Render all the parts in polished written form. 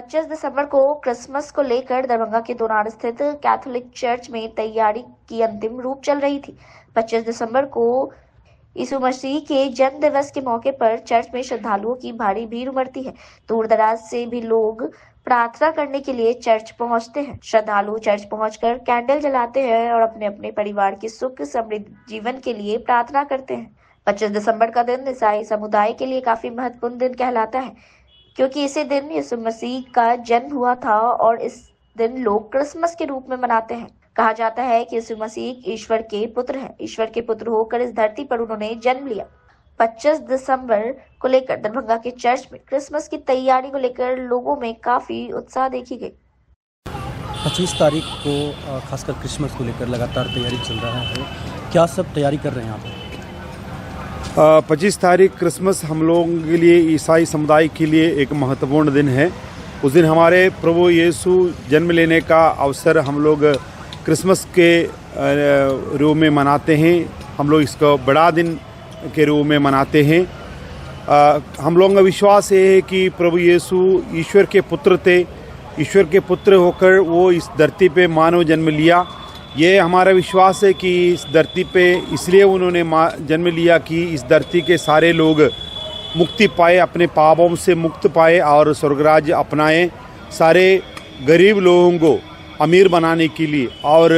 25 दिसंबर को क्रिसमस को लेकर दरभंगा के दोनार स्थित कैथोलिक चर्च में तैयारी की अंतिम रूप चल रही थी। 25 दिसंबर को यीशु मसीह के जन्म दिवस के मौके पर चर्च में श्रद्धालुओं की भारी भीड़ उमड़ती है। दूर दराज से भी लोग प्रार्थना करने के लिए चर्च पहुंचते हैं। श्रद्धालु चर्च पहुंचकर कैंडल जलाते हैं और अपने अपने परिवार के सुख समृद्ध जीवन के लिए प्रार्थना करते हैं। 25 दिसंबर का दिन ईसाई समुदाय के लिए काफी महत्वपूर्ण दिन कहलाता है, क्योंकि इसी दिन यीशु मसीह का जन्म हुआ था और इस दिन लोग क्रिसमस के रूप में मनाते हैं। कहा जाता है कि यीशु मसीह ईश्वर के पुत्र हैं। ईश्वर के पुत्र होकर इस धरती पर उन्होंने जन्म लिया। 25 दिसंबर को लेकर दरभंगा के चर्च में क्रिसमस की तैयारी को लेकर लोगों में काफी उत्साह देखी गई। 25 तारीख को खासकर क्रिसमस को लेकर लगातार तैयारी चल रहा है, क्या सब तैयारी कर रहे हैं आप? 25 तारीख क्रिसमस हम लोगों के लिए, ईसाई समुदाय के लिए एक महत्वपूर्ण दिन है। उस दिन हमारे प्रभु यीशु जन्म लेने का अवसर हम लोग क्रिसमस के रूप में मनाते हैं। हम लोग इसको बड़ा दिन के रूप में मनाते हैं। हम लोगों का विश्वास ये है कि प्रभु यीशु ईश्वर के पुत्र थे। ईश्वर के पुत्र होकर वो इस धरती पे मानव जन्म लिया। ये हमारा विश्वास है कि इस धरती पे इसलिए उन्होंने जन्म लिया कि इस धरती के सारे लोग मुक्ति पाए, अपने पापों से मुक्त पाए और स्वर्गराज्य अपनाएं। सारे गरीब लोगों को अमीर बनाने के लिए और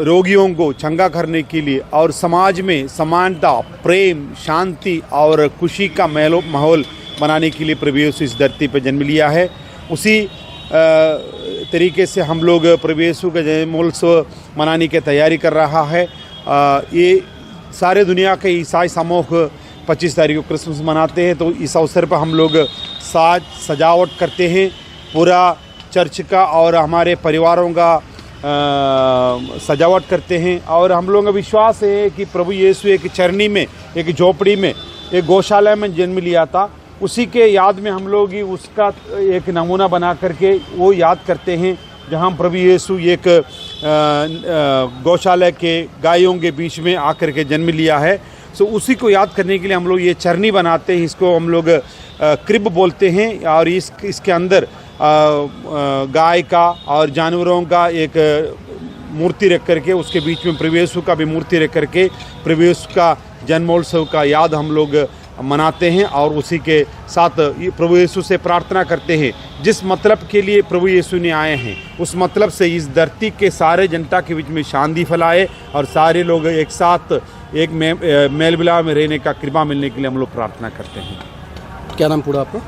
रोगियों को चंगा करने के लिए और समाज में समानता, प्रेम, शांति और खुशी का माहौल बनाने के लिए प्रभु यीशु इस धरती पर जन्म लिया है। उसी तरीके से हम लोग प्रभु यीशु का जन्मोत्सव मनाने की तैयारी कर रहा है। ये सारे दुनिया के ईसाई समूह 25 तारीख को क्रिसमस मनाते हैं, तो इस अवसर पर हम लोग सजावट करते हैं पूरा चर्च का और हमारे परिवारों का सजावट करते हैं। और हम लोगों का विश्वास है कि प्रभु यीशु एक चरनी में, एक झोपड़ी में, एक गौशाला में जन्म लिया था। उसी के याद में हम लोग ही उसका एक नमूना बना करके वो याद करते हैं, जहाँ प्रभु यीशु एक गौशाला के गायों के बीच में आकर के जन्म लिया है। सो उसी को याद करने के लिए हम लोग ये चरनी बनाते हैं। इसको हम लोग क्रिब बोलते हैं और इसके अंदर गाय का और जानवरों का एक मूर्ति रख करके, उसके बीच में प्रभु यीशु का भी मूर्ति रख करके प्रभु यीशु का जन्मोत्सव का याद हम लोग मनाते हैं। और उसी के साथ प्रभु यीशु से प्रार्थना करते हैं, जिस मतलब के लिए प्रभु यीशु ने आए हैं उस मतलब से इस धरती के सारे जनता के बीच में शांति फैलाए और सारे लोग एक साथ एक मेल मिलाप में रहने का कृपा मिलने के लिए हम लोग प्रार्थना करते हैं। क्या नाम पूरा आपका?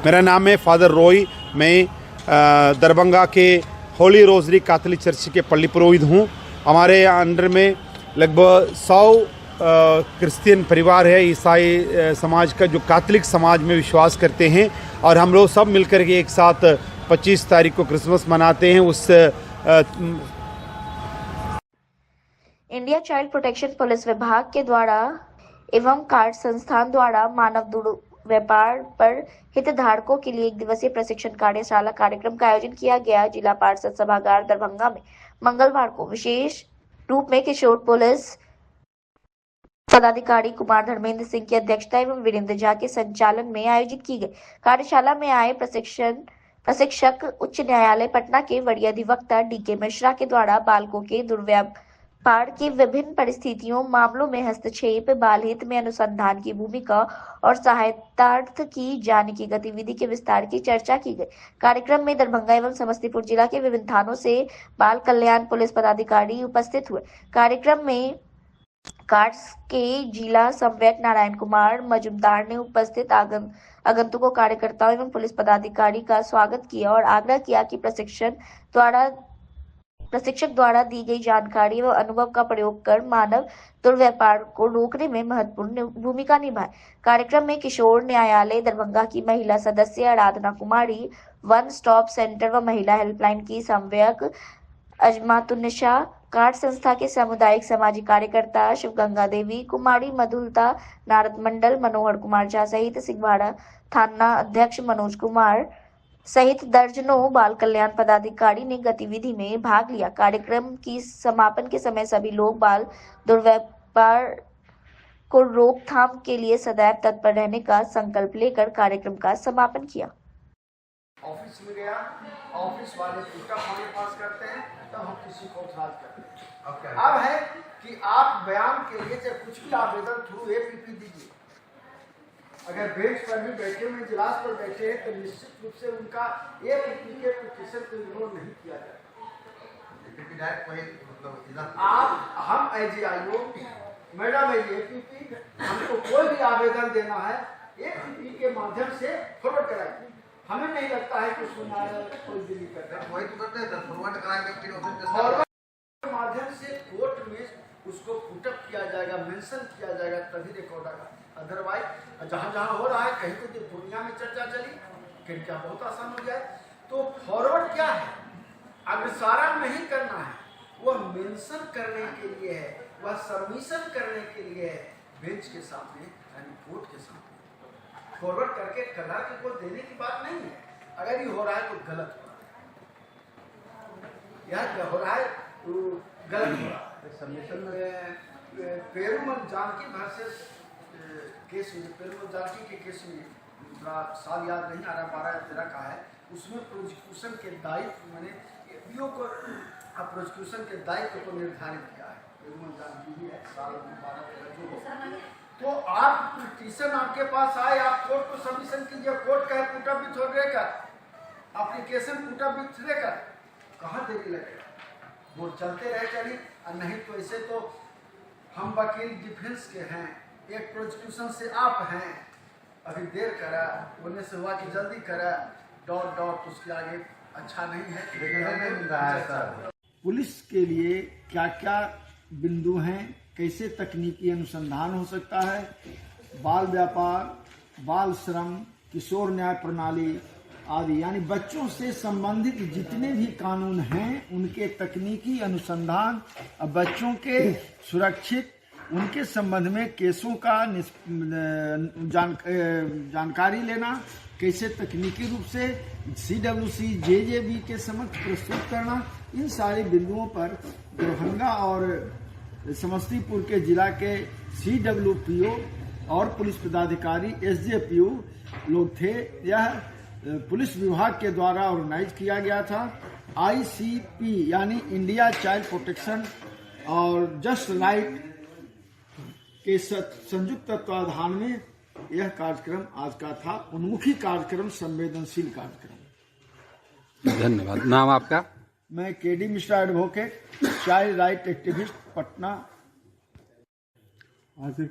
मेरा नाम है फादर रॉय। मैं दरभंगा के होली रोजरी कैथोलिक चर्च के पल्ली पुरोहित हूँ। हमारे अंडर में लगभग 100 क्रिश्चियन परिवार है, ईसाई समाज का, जो कैथोलिक समाज में विश्वास करते हैं। और हम लोग सब मिलकर के एक साथ 25 तारीख को क्रिसमस मनाते हैं। उस इंडिया चाइल्ड प्रोटेक्शन पुलिस विभाग के द्वारा एवं कार्ड संस्थान द्वारा मानव दुर्व्यवहार पर हितधारकों के लिए 1 दिवसीय प्रशिक्षण कार्यशाला कार्यक्रम का आयोजन किया गया। जिला पार्षद सभागार दरभंगा में मंगलवार को विशेष रूप में किशोर पुलिस पदाधिकारी कुमार धर्मेंद्र सिंह की अध्यक्षता एवं वीरेंद्र झा के संचालन में आयोजित की गई। कार्यशाला में आए प्रशिक्षक उच्च न्यायालय पटना के वरीय अधिवक्ता डीके मिश्रा के द्वारा बालकों के दुर्व्यवहार की विभिन्न परिस्थितियों, मामलों में हस्तक्षेप, बाल हित में अनुसंधान की भूमिका और सहायतार्थ की जाने की गतिविधि के विस्तार की चर्चा की गई। कार्यक्रम में दरभंगा एवं समस्तीपुर जिला के विभिन्न थानों से बाल कल्याण पुलिस पदाधिकारी उपस्थित हुए। कार्यक्रम में कार्ड्स के जिला समन्वयक नारायण कुमार मजुमदार ने उपस्थित आगंतुकों, कार्यकर्ताओं एवं पुलिस पदाधिकारी का स्वागत किया और आग्रह किया कि प्रशिक्षक द्वारा दी गई जानकारी व अनुभव का प्रयोग कर मानव दुर्व्यवहार को रोकने में महत्वपूर्ण भूमिका निभाए। कार्यक्रम में किशोर न्यायालय दरभंगा की महिला सदस्य आराधना कुमारी, वन स्टॉप सेंटर व महिला हेल्पलाइन की समन्वयक अजमातुन्निशा, कार्ड संस्था के सामुदायिक सामाजिक कार्यकर्ता शिवगंगा देवी, कुमारी मधुलता, नारद मंडल, मनोहर कुमार झा सहित सिंहवाड़ा थाना अध्यक्ष मनोज कुमार सहित दर्जनों बाल कल्याण पदाधिकारी ने गतिविधि में भाग लिया। कार्यक्रम की समापन के समय सभी लोग बाल दुर्व्यवहार को रोकथाम के लिए सदैव तत्पर रहने का संकल्प लेकर कार्यक्रम का समापन किया। ऑफिस में गया, ऑफिस वाले पूछा हमारे पास करते हैं, तब हम किसी को खारिज करते हैं। अब है कि आप बयान के लिए चाहे कुछ भी आवेदन थ्रू एपीपी दीजिए। अगर बेंच पर भी बैठे हुए इजलास पर बैठे हैं तो निश्चित रूप से उनका एपीपी के पिटीशन को इग्नोर नहीं किया जाए। आप हम एजीआईओ मैडम एपीपी हमको कोई भी आवेदन देना है एपीपी के माध्यम से फॉरवर्ड कराइए। हमें नहीं लगता है कि उसमें कोई दिल्ली करता है, वही तो करते हैं फॉरवर्ड कराएंगे के माध्यम से कोर्ट में उसको पुटअप किया जाएगा, मेंशन किया जाएगा, तभी रिकॉर्ड आएगा। अदरवाइज जहाँ जहाँ हो रहा है कहीं तो दुनिया में चर्चा चली, कहीं क्या बहुत आसान हो जाए। तो फॉरवर्ड क्या है, अग्रसारण नहीं करना है, वह मेंशन करने के लिए है, वह सबमिशन करने के लिए है बेंच के सामने यानी कोर्ट के सामने। फॉरवर्ड करके क्लर्क को देने की बात नहीं है। अगर ये हो रहा है तो गलत हो रहा है, यह हो रहा है तो गलत हो रहा है। सबमिशन में पेरुमल जानकी वर्सेस केस में, पेरुमल जानकी के केस में थोड़ा साल याद नहीं आ रहा, 12 या 13 का है, उसमें प्रोसिक्यूशन के दायित्व मैंने पीओ को प्रोसिक्यूशन के दायित्व को निर्धारित किया है। पेरुमल जानकी भी है, साल 12 जो तो आप पिटीशन आपके पास आए, आप कोर्ट को सबमिशन कीजिए, कोर्ट कहे put up with order, application put up with रेकर, कहाँ देरी लगेगा, वो चलते रहे चली। और नहीं तो ऐसे तो हम वकील डिफेंस के हैं, एक प्रोसिक्यूशन से आप हैं, अभी देर करा होने से हुआ कि जल्दी करा, डॉट डॉट उसके आगे अच्छा नहीं है। पुलिस के लिए क्या क्या बिंदु हैं, कैसे तकनीकी अनुसंधान हो सकता है, बाल व्यापार, बाल श्रम, किशोर न्याय प्रणाली आदि यानी बच्चों से संबंधित जितने भी कानून हैं उनके तकनीकी अनुसंधान, बच्चों के सुरक्षित उनके संबंध में केसों का जानकारी लेना, कैसे तकनीकी रूप से CWC JJB के समक्ष प्रस्तुत करना, इन सारे बिंदुओं पर दरभंगा और समस्तीपुर के जिला के CWPO और पुलिस पदाधिकारी SJPO लोग थे। यह पुलिस विभाग के द्वारा ऑर्गेनाइज किया गया था। ICP यानी इंडिया चाइल्ड प्रोटेक्शन और जस्ट राइट के संयुक्त तत्वाधान में यह कार्यक्रम आज का था। उन्मुखी कार्यक्रम, संवेदनशील कार्यक्रम। धन्यवाद। नाम आपका? मैं KD Mishra advocate, child right activist, Patna. आज के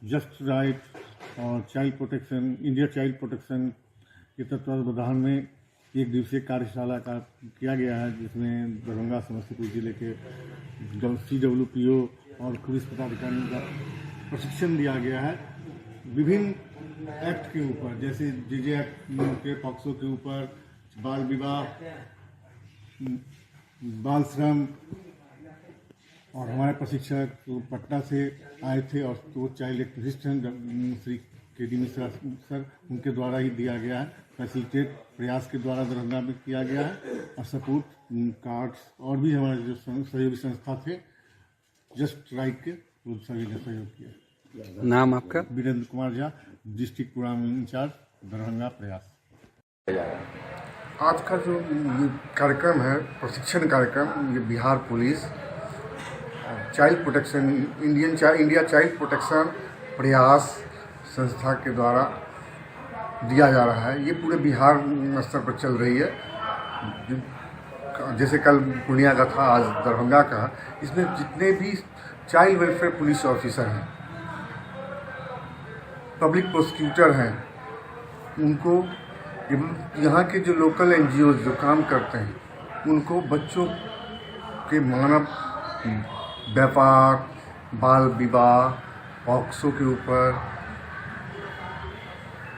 जस्ट राइट और child protection, India child protection के तत्वावधान में एक दिवसीय कार्यशाला का किया गया है, जिसमें दरभंगा समस्तीपुर जिले के CWPO और पुलिस पदाधिकारियों का प्रशिक्षण दिया गया है विभिन्न एक्ट के ऊपर, जैसे JJ एक्ट के, पॉक्सो के ऊपर, बाल विवाह, बाल श्रम। और हमारे प्रशिक्षक तो पटना से आए थे और तो चाइल्ड एक्टिविस्ट हैं श्री KD मिश्रा सर, उनके द्वारा ही दिया गया है। फैसिलिटेट प्रयास के द्वारा दरभंगा में किया गया है और सपोर्ट कार्ड्स और भी हमारे जो सहयोगी संस्था थे जस्ट राइट के, वो सभी ने सहयोग किया। नाम आपका? Virendra Kumar Jha, district program in-charge, Darbhanga प्रयास। आज का जो ये कार्यक्रम है, प्रशिक्षण कार्यक्रम, ये Bihar police child protection, India child protection प्रयास संस्था के द्वारा दिया जा रहा है। ये पूरे बिहार स्तर पर चल रही है। जैसे कल पूर्णिया का था, आज दरभंगा का। इसमें जितने भी चाइल्ड वेलफेयर पुलिस ऑफिसर हैं, पब्लिक प्रोसिक्यूटर हैं, उनको यहाँ के जो लोकल NGO जो काम करते हैं, उनको बच्चों के मानव व्यापार, बाल विवाह, पॉक्सो के ऊपर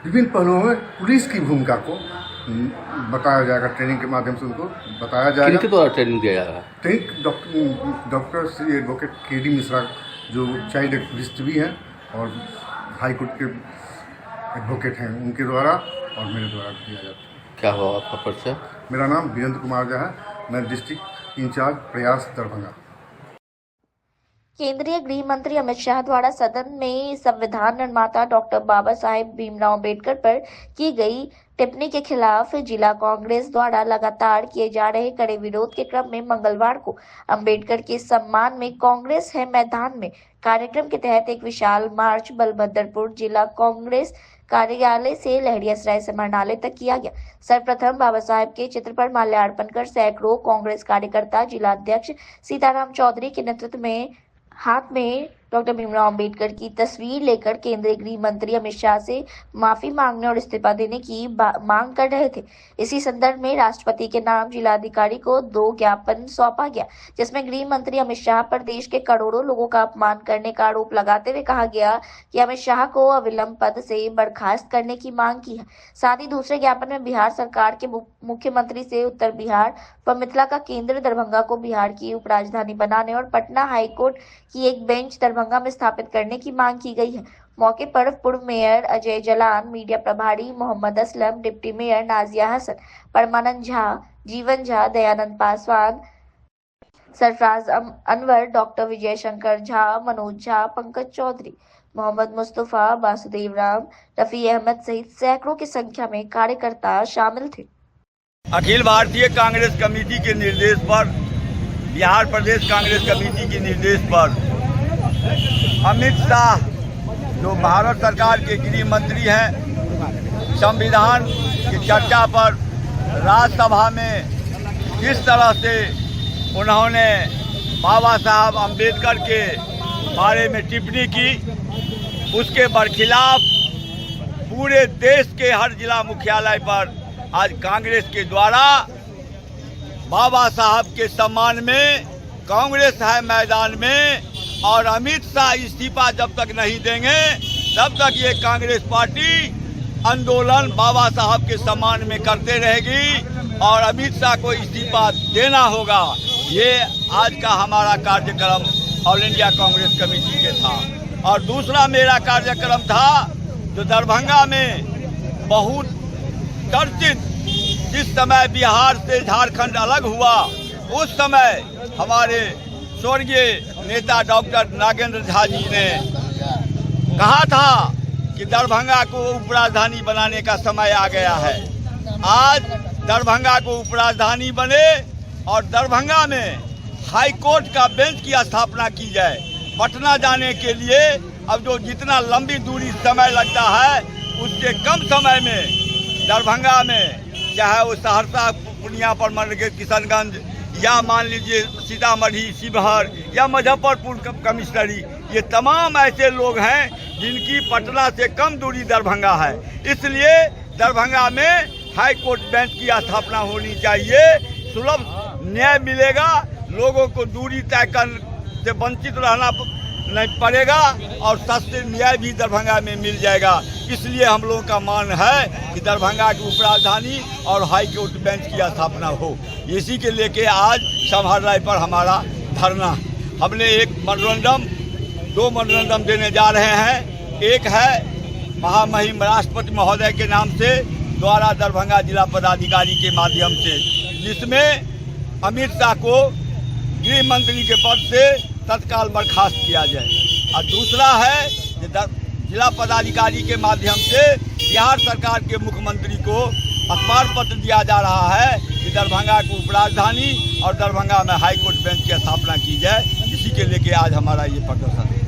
विभिन्न पहलुओं में पुलिस की भूमिका को बताया जाएगा। ट्रेनिंग के माध्यम से उनको बताया जाएगा। किनके द्वारा ट्रेनिंग दिया जाएगा? Training doctor Shri advocate KD Mishra जो चाइल्ड एक्टिविस्ट भी हैं और हाई कोर्ट के एडवोकेट हैं, उनके द्वारा और मेरे द्वारा दिया जाता है। क्या हुआ आपका परिचय? मेरा नाम वीरेंद्र कुमार झा है, मैं डिस्ट्रिक्ट इंचार्ज प्रयास दरभंगा। केंद्रीय गृह मंत्री अमित शाह द्वारा सदन में संविधान निर्माता डॉक्टर बाबा साहेब भीमराव अम्बेडकर पर की गई टिप्पणी के खिलाफ जिला कांग्रेस द्वारा लगातार किए जा रहे कड़े विरोध के क्रम में मंगलवार को अम्बेडकर के सम्मान में कांग्रेस है मैदान में कार्यक्रम के तहत एक विशाल मार्च बलभद्रपुर जिला कांग्रेस कार्यालय से लहरियासराय समाहरणालय तक किया गया। सर्वप्रथम बाबा साहेब के चित्र पर माल्यार्पण कर सैकड़ों कांग्रेस कार्यकर्ता जिला अध्यक्ष सीताराम चौधरी के नेतृत्व में हाथ में डॉक्टर भीमराव अम्बेडकर की तस्वीर लेकर केंद्रीय गृह मंत्री अमित शाह से माफी मांगने और इस्तीफा देने की मांग कर रहे थे। इसी संदर्भ में राष्ट्रपति के नाम जिलाधिकारी को 2 ज्ञापन सौंपा गया, जिसमें गृह मंत्री अमित शाह पर देश के करोड़ों लोगों का अपमान करने का आरोप लगाते हुए कहा गया कि अमित शाह को अविलंब पद से बर्खास्त करने की मांग की है। साथ ही दूसरे ज्ञापन में बिहार सरकार के मुख्यमंत्री से उत्तर बिहार व मिथिला का केंद्र दरभंगा को बिहार की उपराजधानी बनाने और पटना हाईकोर्ट की एक बेंच दरभंगा में स्थापित करने की मांग की गई है। मौके पर पूर्व मेयर अजय जलान, मीडिया प्रभारी मोहम्मद असलम, डिप्टी मेयर नाजिया हसन, परमानंद झा, जीवन झा, दयानंद पासवान, सरफराज अनवर, डॉक्टर विजय शंकर झा, मनोज झा, पंकज चौधरी, मोहम्मद मुस्तफा, वासुदेव राम, रफी अहमद सहित सैकड़ों की संख्या में कार्यकर्ता शामिल थे। अखिल भारतीय कांग्रेस कमेटी के निर्देश पर, बिहार प्रदेश कांग्रेस कमेटी के निर्देश पर अमित शाह जो भारत सरकार के गृह मंत्री हैं, संविधान की चर्चा पर राज्यसभा में किस तरह से उन्होंने बाबा साहब अम्बेडकर के बारे में टिप्पणी की, उसके बरखिलाफ पूरे देश के हर जिला मुख्यालय पर आज कांग्रेस के द्वारा बाबा साहब के सम्मान में कांग्रेस है मैदान में, और अमित शाह इस्तीफा जब तक नहीं देंगे तब तक ये कांग्रेस पार्टी आंदोलन बाबा साहब के सम्मान में करते रहेगी और अमित शाह को इस्तीफा देना होगा। ये आज का हमारा कार्यक्रम ऑल इंडिया कांग्रेस कमेटी के था। और दूसरा मेरा कार्यक्रम था जो दरभंगा में बहुत चर्चित, जिस समय बिहार से झारखंड अलग हुआ उस समय हमारे स्वर्गीय नेता डॉक्टर नागेंद्र झा जी ने कहा था कि दरभंगा को उपराजधानी बनाने का समय आ गया है। आज दरभंगा को उपराजधानी बने और दरभंगा में हाई कोर्ट का बेंच की स्थापना की जाए। पटना जाने के लिए अब जो जितना लंबी दूरी समय लगता है उससे कम समय में दरभंगा में, चाहे वो सहरसा पूर्णिया पर मान लीजिए किशनगंज या मान लीजिए सीतामढ़ी, शिवहर या मुजफ्फरपुर कमिश्नरी, ये तमाम ऐसे लोग हैं जिनकी पटना से कम दूरी दरभंगा है। इसलिए दरभंगा में हाई कोर्ट बेंच की स्थापना होनी चाहिए। सुलभ न्याय मिलेगा, लोगों को दूरी तय करने से वंचित रहना नहीं पड़ेगा और सस्ते न्याय भी दरभंगा में मिल जाएगा। इसलिए हम लोगों का मान है कि दरभंगा की उपराजधानी और हाई कोर्ट बेंच की स्थापना हो। इसी के लेके आज समाहरणालय पर हमारा धरना। हमने एक मेमोरेंडम, 2 मेमोरेंडम देने जा रहे हैं। एक है महामहिम राष्ट्रपति महोदय के नाम से द्वारा दरभंगा जिला पदाधिकारी के माध्यम से, जिसमें अमित शाह को गृह मंत्री के पद से तत्काल बर्खास्त किया जाए। और दूसरा है कि जिला पदाधिकारी के माध्यम से बिहार सरकार के मुख्यमंत्री को अखबार पत्र दिया जा रहा है कि दरभंगा को उपराजधानी और दरभंगा में हाईकोर्ट बेंच की स्थापना की जाए। इसी के लेके आज हमारा ये प्रदर्शन है।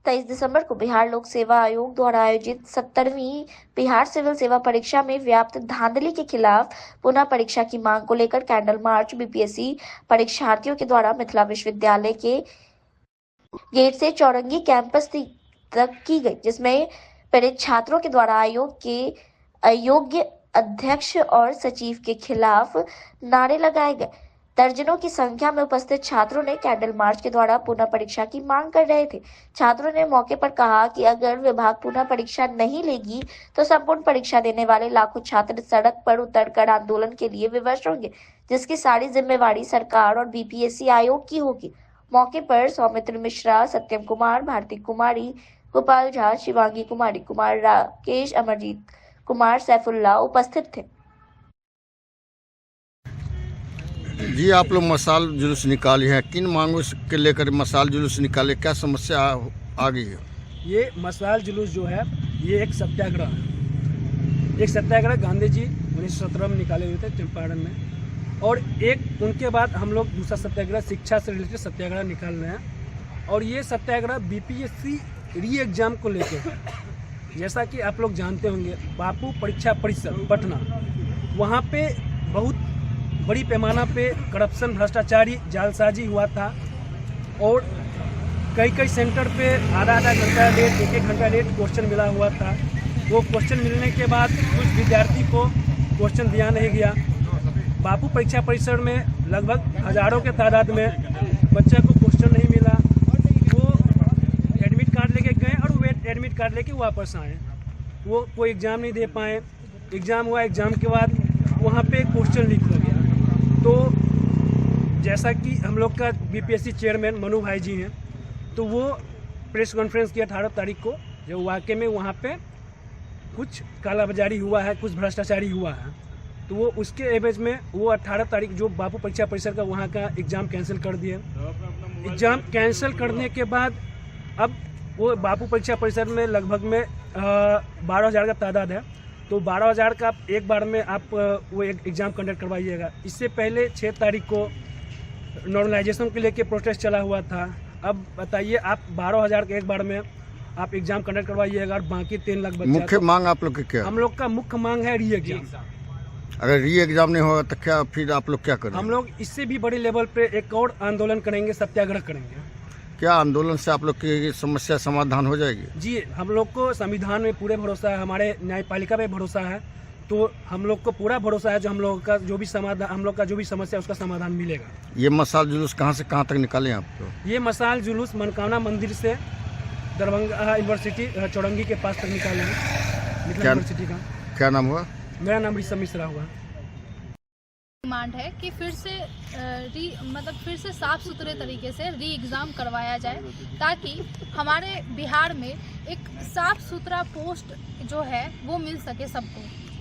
23 दिसंबर को बिहार लोक सेवा आयोग द्वारा आयोजित 70वीं बिहार सिविल सेवा परीक्षा में व्याप्त धांधली के खिलाफ पुनः परीक्षा की मांग को लेकर कैंडल मार्च बीपीएससी परीक्षार्थियों के द्वारा मिथिला विश्वविद्यालय के गेट से चौरंगी कैंपस तक की गई, जिसमें पीड़ित छात्रों के द्वारा आयोग के अयोग्य अध्यक्ष और सचिव के खिलाफ नारे लगाए गए। दर्जनों की संख्या में उपस्थित छात्रों ने कैंडल मार्च के द्वारा पुनः परीक्षा की मांग कर रहे थे। छात्रों ने मौके पर कहा कि अगर विभाग पुनः परीक्षा नहीं लेगी तो संपूर्ण परीक्षा देने वाले लाखों छात्र सड़क पर उतरकर आंदोलन के लिए विवश होंगे, जिसकी सारी जिम्मेवारी सरकार और बीपीएससी आयोग की होगी। मौके पर सौमित्र मिश्रा, सत्यम कुमार, भारती कुमारी, गोपाल झा, शिवांगी कुमारी, कुमार राकेश, अमरजीत कुमार, सैफुल्ला उपस्थित थे। जी, आप लोग मसाल जुलूस निकाले हैं, किन मांगों के लेकर मसाल जुलूस निकाले, क्या समस्या आ गई है? ये मसाल जुलूस जो है ये एक सत्याग्रह है। एक सत्याग्रह गांधी जी 1917 में निकाले हुए थे चंपारण में, और एक उनके बाद हम लोग दूसरा सत्याग्रह शिक्षा से रिलेटेड सत्याग्रह निकाल रहे हैं। और ये सत्याग्रह बीपीएससी री एग्ज़ाम को लेकर, जैसा कि आप लोग जानते होंगे बापू परीक्षा परिषद पटना, वहाँ पे बहुत बड़ी पैमाना पे करप्शन, भ्रष्टाचारी, जालसाजी हुआ था, और कई सेंटर पे आधा घंटा लेट, एक घंटा लेट क्वेश्चन मिला हुआ था। वो क्वेश्चन मिलने के बाद कुछ विद्यार्थी को क्वेश्चन दिया नहीं गया। बापू परीक्षा परिसर में लगभग हज़ारों के तादाद में बच्चे को क्वेश्चन नहीं मिला। वो एडमिट कार्ड लेके गए और वो एडमिट कार्ड लेके वापस आए। वो कोई एग्ज़ाम नहीं दे पाए। एग्ज़ाम हुआ, एग्ज़ाम के बाद वहाँ पे क्वेश्चन लीक हो गया। तो जैसा कि हम लोग का बीपीएससी चेयरमैन मनु भाई जी हैं, तो वो प्रेस कॉन्फ्रेंस की 18 तारीख को, जो वाकई में वहाँ पे कुछ कालाबाजारी हुआ है, कुछ भ्रष्टाचारी हुआ है, तो वो उसके एवज में वो 18 तारीख जो बापू परीक्षा परिसर का वहाँ का एग्ज़ाम कैंसिल कर दिए। एग्ज़ाम कैंसिल करने के बाद अब वो बापू परीक्षा परिसर में लगभग में 12,000 का तादाद है, तो 12,000 का आप एक बार में आप वो एक एग्ज़ाम कंडक्ट करवाइएगा। इससे पहले 6 तारीख को नॉर्मलाइजेशन के लेके प्रोटेस्ट चला हुआ था। अब बताइए आप 12,000 के एक बार में आप एग्ज़ाम कंडक्ट करवाइएगा और बाकी 3 लाख बच्चे। मुख्य मांग आप लोग की क्या? हम लोग का मुख्य मांग है री एग्ज़ाम। अगर री एग्ज़ाम नहीं होगा तो क्या फिर आप लोग क्या करेंगे? हम लोग इससे भी बड़े लेवल पे एक और आंदोलन करेंगे, सत्याग्रह करेंगे। क्या आंदोलन से आप लोग की समस्या समाधान हो जाएगी? जी, हम लोग को संविधान में पूरे भरोसा है, हमारे न्यायपालिका पे भरोसा है, तो हम लोग को पूरा भरोसा है जो हम लोग का जो भी समाधान, हम लोग का जो भी समस्या है उसका समाधान मिलेगा। ये मसाल जुलूस कहाँ से कहाँ तक निकाले आप लोग? ये मसाल जुलूस मनकामना मंदिर से दरभंगा यूनिवर्सिटी चौरंगी के पास तक निकाले हैं, मिथिला यूनिवर्सिटी का। क्या नाम हुआ? मेरा नाम ऋषभ मिश्रा हुआ। डिमांड है कि फिर से साफ सुथरे तरीके से री एग्ज़ाम करवाया जाए, ताकि हमारे बिहार में एक साफ सुथरा पोस्ट जो है वो मिल सके सबको,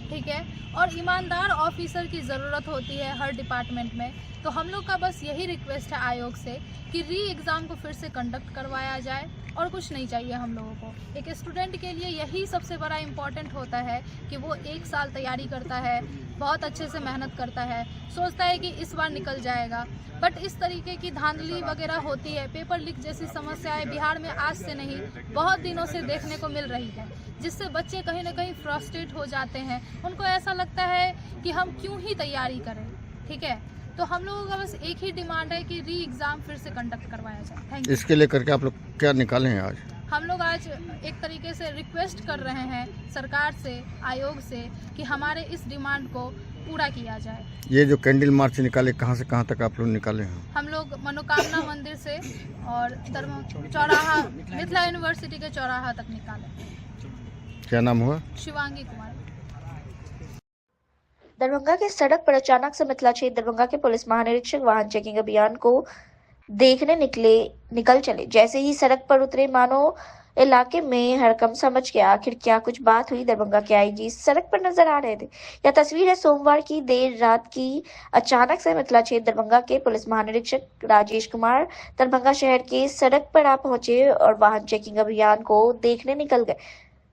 ठीक है। और ईमानदार ऑफिसर की ज़रूरत होती है हर डिपार्टमेंट में। तो हम लोग का बस यही रिक्वेस्ट है आयोग से कि री एग्ज़ाम को फिर से कंडक्ट करवाया जाए, और कुछ नहीं चाहिए हम लोगों को। एक स्टूडेंट के लिए यही सबसे बड़ा इम्पॉर्टेंट होता है कि वो 1 साल तैयारी करता है, बहुत अच्छे से मेहनत करता है, सोचता है कि इस बार निकल जाएगा, बट इस तरीके की धांधली वगैरह होती है। पेपर लीक जैसी समस्याएं बिहार में आज से नहीं बहुत दिनों से देखने को मिल रही है, जिससे बच्चे कहीं ना कहीं फ्रस्ट्रेट हो जाते हैं। उनको ऐसा लगता है कि हम क्यों ही तैयारी करें, ठीक है। तो हम लोगों का बस एक ही डिमांड है कि री एग्ज़ाम फिर से कंडक्ट करवाया जाए। Thank you. इसके लेकर के आप लोग क्या निकाले हैं आज? हम लोग आज एक तरीके से रिक्वेस्ट कर रहे हैं सरकार से, आयोग से, कि हमारे इस डिमांड को पूरा किया जाए। ये जो कैंडल मार्च निकाले, कहाँ से कहाँ तक आप लोग निकाले हैं? हम लोग मनोकामना मंदिर से और चौराहा, मिथिला यूनिवर्सिटी के चौराहा तक निकाले। क्या नाम हुआ? शिवांगी कुमार। दरभंगा के सड़क पर अचानक से मिथिला क्षेत्र दरभंगा के पुलिस महानिरीक्षक वाहन चेकिंग अभियान को देखने निकल चले। जैसे ही सड़क पर उतरे, मानो इलाके में हड़कंप समझ गया। आखिर क्या कुछ बात हुई? दरभंगा के आईजी सड़क पर नजर आ रहे थे। यह तस्वीर है सोमवार की देर रात की। अचानक से मिथिला क्षेत्र दरभंगा के पुलिस महानिरीक्षक राजेश कुमार दरभंगा शहर के सड़क पर आ पहुंचे और वाहन चेकिंग अभियान को देखने निकल गए।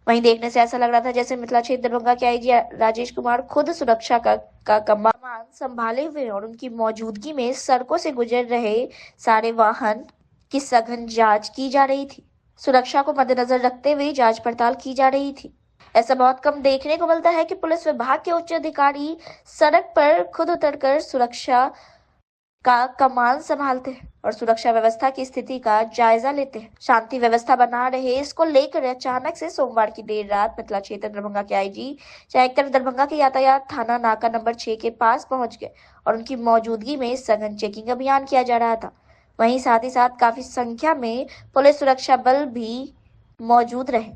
वहीं देखने से ऐसा लग रहा था जैसे मिथिला क्षेत्र दरभंगा के आईजी राजेश कुमार खुद सुरक्षा का कमान संभाले हुए और उनकी मौजूदगी में सड़कों से गुजर रहे सारे वाहन की सघन जांच की जा रही थी। सुरक्षा को मद्देनजर रखते हुए जांच पड़ताल की जा रही थी। ऐसा बहुत कम देखने को मिलता है कि पुलिस विभाग के उच्च अधिकारी सड़क पर खुद उतरकर सुरक्षा का कमान संभालते हैं और सुरक्षा व्यवस्था की स्थिति का जायजा लेते हैं। शांति व्यवस्था बना रहे, इसको लेकर अचानक से सोमवार की देर रात मिथिला क्षेत्र दरभंगा के आईजी एक तरफ दरभंगा के यातायात थाना नाका नंबर 6 के पास पहुंच गए और उनकी मौजूदगी में सघन चेकिंग अभियान किया जा रहा था। वहीं साथ ही साथ काफी संख्या में पुलिस सुरक्षा बल भी मौजूद रहे।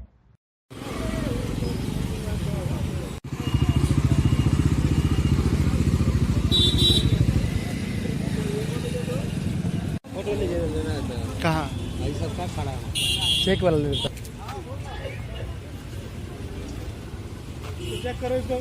कहाँ चेक वाला लेता चेक करो इसको।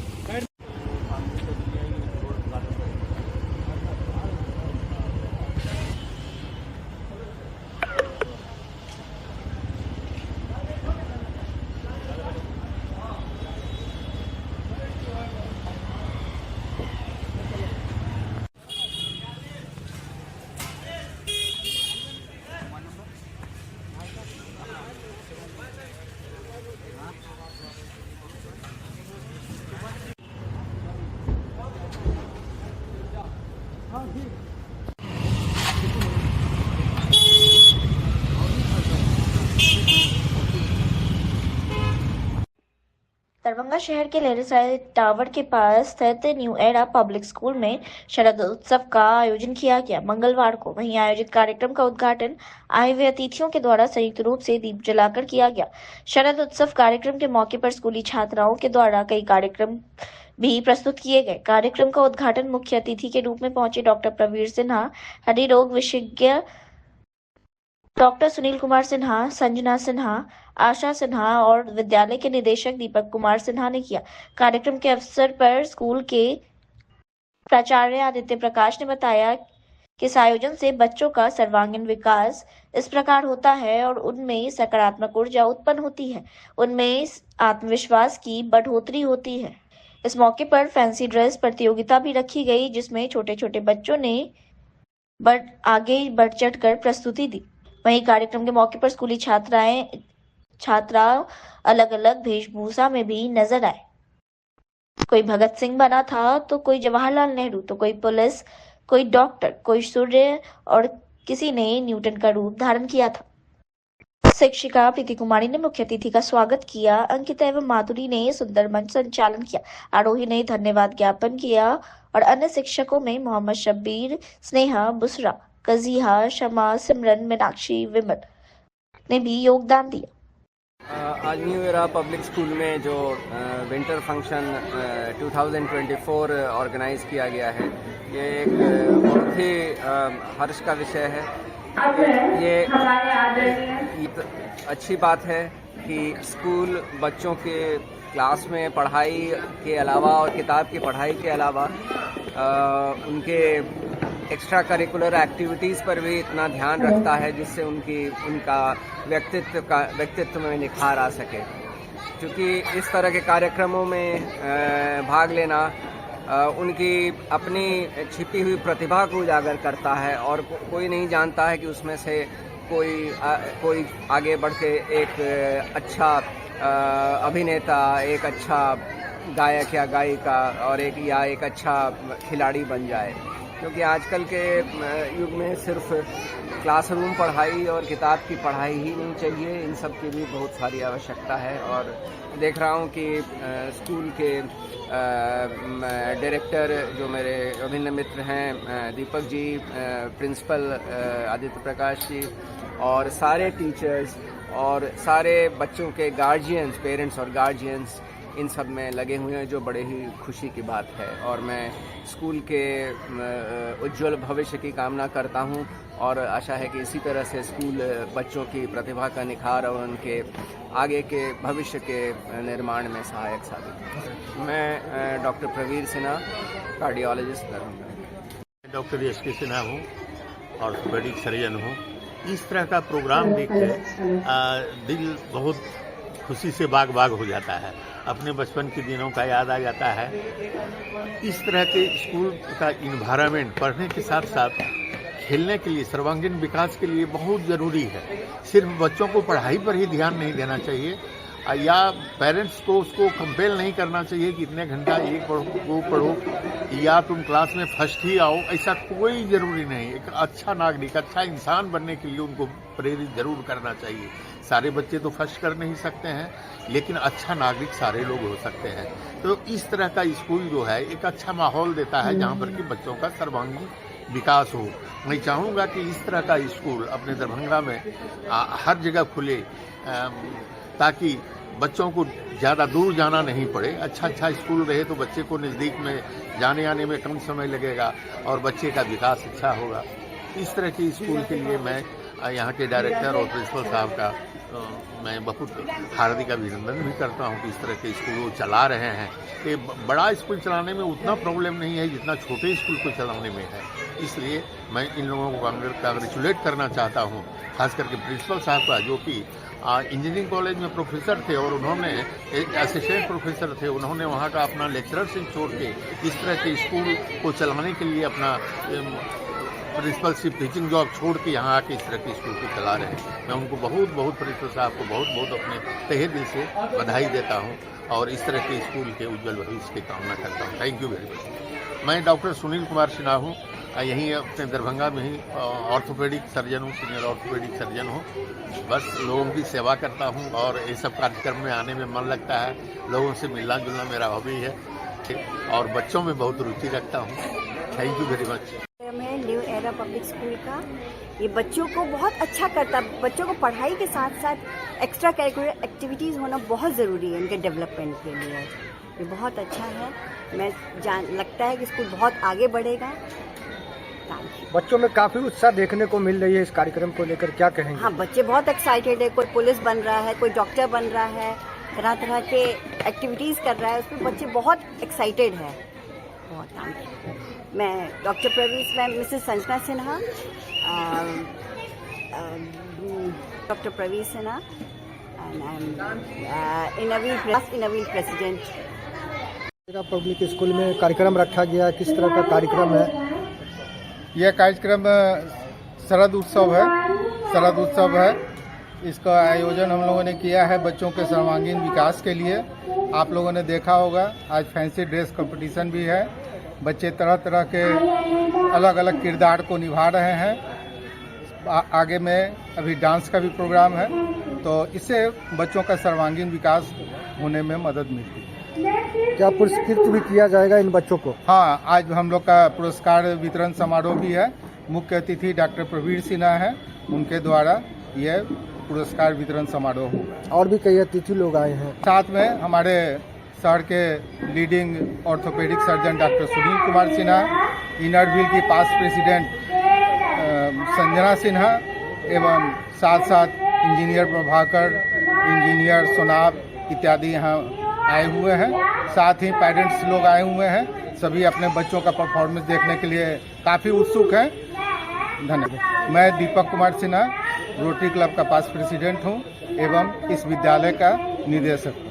दरभंगा शहर के लहरीसराय टावर के पास स्थित न्यू एरा पब्लिक स्कूल में शरद उत्सव का आयोजन किया गया मंगलवार को। वहीं आयोजित कार्यक्रम का उद्घाटन आए हुए अतिथियों के द्वारा संयुक्त रूप से दीप जलाकर किया गया। शरद उत्सव कार्यक्रम के मौके पर स्कूली छात्राओं के द्वारा कई कार्यक्रम भी प्रस्तुत किए गए। कार्यक्रम का उद्घाटन मुख्य अतिथि के रूप में पहुंचे डॉक्टर प्रवीर सिन्हा, हड्डी रोग विशेषज्ञ डॉक्टर सुनील कुमार सिन्हा, संजना सिन्हा, आशा सिन्हा और विद्यालय के निदेशक दीपक कुमार सिन्हा ने किया। कार्यक्रम के अवसर पर स्कूल के प्राचार्य आदित्य प्रकाश ने बताया कि इस आयोजन से बच्चों का सर्वांगीण विकास इस प्रकार होता है और उनमें सकारात्मक ऊर्जा उत्पन्न होती है, उनमें आत्मविश्वास की बढ़ोतरी होती है। इस मौके पर फैंसी ड्रेस प्रतियोगिता भी रखी गई, जिसमें छोटे छोटे बच्चों ने आगे बढ़ चढ़कर प्रस्तुति दी। वहीं कार्यक्रम के मौके पर स्कूली छात्रा अलग अलग वेशभूषा में भी नजर आए। कोई भगत सिंह बना था, तो कोई जवाहरलाल नेहरू, तो कोई पुलिस, कोई डॉक्टर, कोई सूर्य और किसी ने न्यूटन का रूप धारण किया था। शिक्षिका प्रीति कुमारी ने मुख्य अतिथि का स्वागत किया। अंकिता एवं माधुरी ने सुंदर मंच संचालन किया। आरोही ने धन्यवाद ज्ञापन किया और अन्य शिक्षकों में मोहम्मद शब्बीर, स्नेहा, बुसरा, कजीहा, शमा, सिमरन, मीनाक्षी, विमल ने भी योगदान दिया। आज न्यू एरा पब्लिक स्कूल में जो विंटर फंक्शन 2024 ऑर्गेनाइज किया गया है, ये एक बहुत ही हर्ष का विषय है। ये अच्छी बात है कि स्कूल बच्चों के क्लास में पढ़ाई के अलावा और किताब की पढ़ाई के अलावा उनके एक्स्ट्रा करिकुलर एक्टिविटीज़ पर भी इतना ध्यान रखता है, जिससे उनका व्यक्तित्व में निखार आ सके। क्योंकि इस तरह के कार्यक्रमों में भाग लेना उनकी अपनी छिपी हुई प्रतिभा को उजागर करता है और कोई नहीं जानता है कि उसमें से कोई आगे बढ़ के एक अच्छा अभिनेता, एक अच्छा गायक या गायिका और एक अच्छा खिलाड़ी बन जाए। क्योंकि आजकल के युग में सिर्फ क्लासरूम पढ़ाई और किताब की पढ़ाई ही नहीं चाहिए, इन सब की भी बहुत सारी आवश्यकता है। और देख रहा हूँ कि स्कूल के डायरेक्टर जो मेरे अभिन्न मित्र हैं, दीपक जी, प्रिंसिपल आदित्य प्रकाश जी और सारे टीचर्स और सारे बच्चों के गार्जियंस, पेरेंट्स और गार्जियंस इन सब में लगे हुए हैं, जो बड़े ही खुशी की बात है। और मैं स्कूल के उज्जवल भविष्य की कामना करता हूं और आशा है कि इसी तरह से स्कूल बच्चों की प्रतिभा का निखार और उनके आगे के भविष्य के निर्माण में सहायक साबित हो। मैं doctor Pravir Sinha, cardiologist Darbhanga. Doctor एस.के. सिन्हा हूँ और ऑर्थोपेडिक सर्जन हूँ। इस तरह का प्रोग्राम देख कर दिल बहुत खुशी से बाग बाग हो जाता है, अपने बचपन के दिनों का याद आ जाता है। इस तरह के स्कूल का इन्वायरमेंट पढ़ने के साथ साथ खेलने के लिए, सर्वांगीण विकास के लिए बहुत ज़रूरी है। सिर्फ बच्चों को पढ़ाई पर ही ध्यान नहीं देना चाहिए या पेरेंट्स को उसको कंपेल नहीं करना चाहिए कि इतने घंटा ये पढ़ो वो पढ़ो या तुम क्लास में फर्स्ट ही आओ, ऐसा कोई ज़रूरी नहीं। एक अच्छा नागरिक, अच्छा इंसान बनने के लिए उनको प्रेरित जरूर करना चाहिए। सारे बच्चे तो फर्स्ट कर नहीं सकते हैं, लेकिन अच्छा नागरिक सारे लोग हो सकते हैं। तो इस तरह का स्कूल जो है एक अच्छा माहौल देता है जहाँ पर कि बच्चों का सर्वांगीण विकास हो। मैं चाहूँगा कि इस तरह का स्कूल अपने दरभंगा में हर जगह खुले, ताकि बच्चों को ज़्यादा दूर जाना नहीं पड़े। अच्छा स्कूल रहे तो बच्चे को नज़दीक में जाने आने में कम समय लगेगा और बच्चे का विकास अच्छा होगा। इस तरह के स्कूल के लिए मैं यहाँ के डायरेक्टर और प्रिंसिपल साहब का मैं बहुत हार्दिक अभिनंदन भी करता हूँ कि इस तरह के स्कूल वो चला रहे हैं। कि बड़ा स्कूल चलाने में उतना प्रॉब्लम नहीं है जितना छोटे स्कूल को चलाने में है। इसलिए मैं इन लोगों को कांग्रेचुलेट करना चाहता हूँ, खास करके प्रिंसिपल साहब का, जो कि इंजीनियरिंग कॉलेज में प्रोफेसर थे और उन्होंने एक असिस्टेंट प्रोफेसर थे। उन्होंने वहाँ का अपना लेक्चरशिप छोड़ के इस तरह के स्कूल को चलाने के लिए अपना प्रिंसिपलशिप टीचिंग जॉब छोड़ के यहाँ आके इस तरह के स्कूल को चला रहे हैं। मैं उनको बहुत प्रिंसिपल साहब को बहुत अपने तहे दिल से बधाई देता हूँ और इस तरह के स्कूल के उज्जवल भविष्य की कामना करता हूँ। Thank you very much. मैं डॉक्टर सुनील कुमार सिन्हा हूँ, यहीं अपने दरभंगा में ही ऑर्थोपेडिक सर्जन हूँ, सीनियर ऑर्थोपेडिक सर्जन हूँ। बस लोगों की सेवा करता हूँ और ये सब कार्यक्रम में आने में मन लगता है। लोगों से मिलना जुलना मेरा हॉबी है, ठीक, और बच्चों में बहुत रुचि रखता हूँ। Thank you very much. है न्यू एरा पब्लिक स्कूल का, ये बच्चों को बहुत अच्छा करता है। बच्चों को पढ़ाई के साथ साथ एक्स्ट्रा करिकुलर एक्टिविटीज़ होना बहुत ज़रूरी है उनके डेवलपमेंट के लिए। ये बहुत अच्छा है। लगता है कि स्कूल बहुत आगे बढ़ेगा। बच्चों में काफ़ी उत्साह देखने को मिल रही है इस कार्यक्रम को लेकर, क्या कहेंगे? हाँ, बच्चे बहुत एक्साइटेड है। कोई पुलिस बन रहा है, कोई डॉक्टर बन रहा है, तरह तरह के एक्टिविटीज़ कर रहा है, उसमें बच्चे बहुत एक्साइटेड है। बहुत थैंक यू। मैं डॉक्टर प्रवीण, मैं Mrs Sanjana Sinha, doctor Praveen Sinha, and I am inner wheel president. Public school में कार्यक्रम रखा गया, किस तरह का कार्यक्रम है? यह कार्यक्रम शरद उत्सव है। शरद उत्सव है, इसका आयोजन हम लोगों ने किया है बच्चों के सर्वांगीण विकास के लिए। आप लोगों ने देखा होगा आज फैंसी ड्रेस कंपटीशन भी है। बच्चे तरह तरह के अलग अलग किरदार को निभा रहे हैं। आगे में अभी डांस का भी प्रोग्राम है, तो इससे बच्चों का सर्वांगीण विकास होने में मदद मिलती है। क्या पुरस्कृत भी किया जाएगा इन बच्चों को? हाँ, आज हम लोग का पुरस्कार वितरण समारोह भी है। मुख्य अतिथि डॉक्टर प्रवीण सिन्हा हैं, उनके द्वारा यह पुरस्कार वितरण समारोह होगा। और भी कई अतिथि लोग आए हैं। साथ में हमारे शहर के leading orthopaedic surgeon doctor Sunil Kumar Sinha, inner wheel की पास्ट प्रेसिडेंट संजना सिन्हा, एवं साथ साथ इंजीनियर प्रभाकर, इंजीनियर सोनाब इत्यादि यहाँ आए हुए हैं। साथ ही पेरेंट्स लोग आए हुए हैं। सभी अपने बच्चों का परफॉर्मेंस देखने के लिए काफ़ी उत्सुक हैं। धन्यवाद। मैं दीपक कुमार सिन्हा, रोटरी क्लब का पास्ट प्रेसिडेंट हूँ एवं इस विद्यालय का निदेशक हूँ।